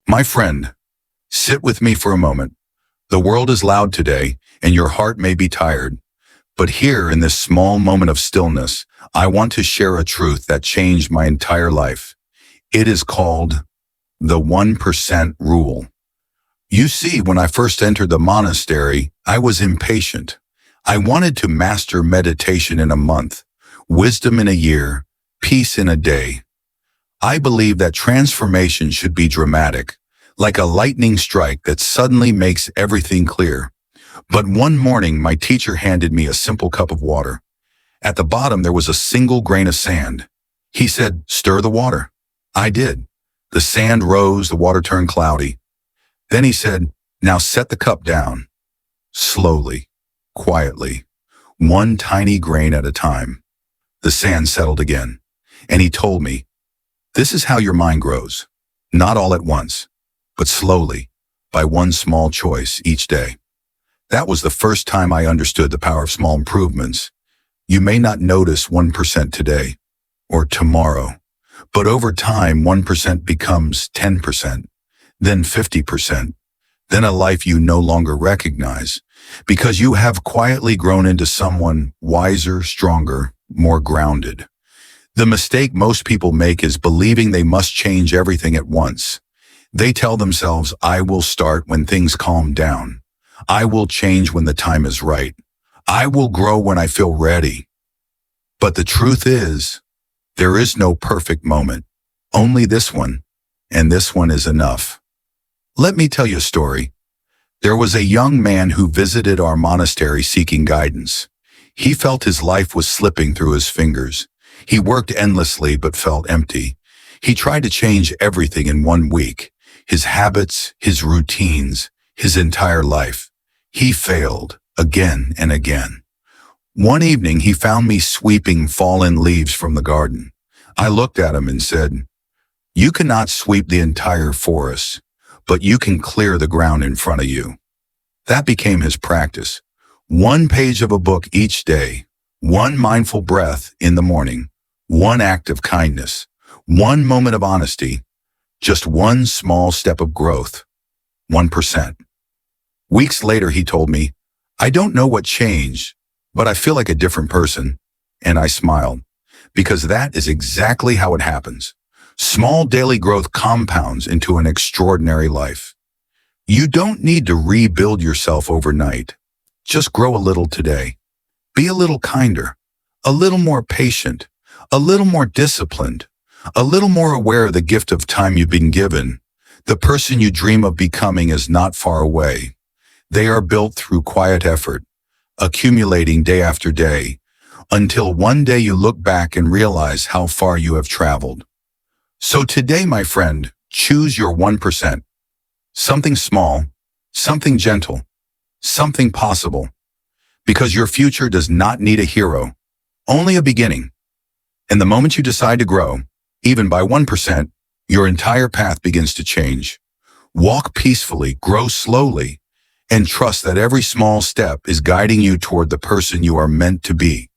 My friend, sit with me for a moment. The world is loud today, and your heart may be tired. But here, in this small moment of stillness, I want to share a truth that changed my entire life. It is called the 1% rule. You see, when I first entered the monastery, I was impatient. I wanted to master meditation in a month, wisdom in a year, peace in a day. I believe that transformation should be dramatic, like a lightning strike that suddenly makes everything clear. But one morning, my teacher handed me a simple cup of water. At the bottom, there was a single grain of sand. He said, "Stir the water." I did. The sand rose, the water turned cloudy. Then he said, "Now set the cup down." Slowly, quietly, one tiny grain at a time. The sand settled again, and he told me, "This is how your mind grows. Not all at once, but slowly, by one small choice each day." That was the first time I understood the power of small improvements. You may not notice 1% today or tomorrow, but over time, 1% becomes 10%, then 50%, then a life you no longer recognize, because you have quietly grown into someone wiser, stronger, more grounded. The mistake most people make is believing they must change everything at once. They tell themselves, "I will start when things calm down. I will change when the time is right. I will grow when I feel ready." But the truth is, there is no perfect moment. Only this one, and this one is enough. Let me tell you a story. There was a young man who visited our monastery seeking guidance. He felt his life was slipping through his fingers. He worked endlessly but felt empty. He tried to change everything in 1 week. His habits, his routines, his entire life. He failed again and again. One evening, he found me sweeping fallen leaves from the garden. I looked at him and said, "You cannot sweep the entire forest, but you can clear the ground in front of you." That became his practice. 1 page of a book each day, 1 mindful breath in the morning, 1 act of kindness, 1 moment of honesty, just 1 small step of growth, 1%. Weeks later, he told me, "I don't know what changed, but I feel like a different person." And I smiled, because that is exactly how it happens. Small daily growth compounds into an extraordinary life. You don't need to rebuild yourself overnight. Just grow a little today. Be a little kinder, a little more patient, a little more disciplined, a little more aware of the gift of time you've been given. The person you dream of becoming is not far away. They are built through quiet effort, accumulating day after day, until one day you look back and realize how far you have traveled. So today, my friend, choose your 1%. Something small, something gentle, something possible. Because your future does not need a hero, only a beginning. And the moment you decide to grow, even by 1%, your entire path begins to change. Walk peacefully, grow slowly, and trust that every small step is guiding you toward the person you are meant to be.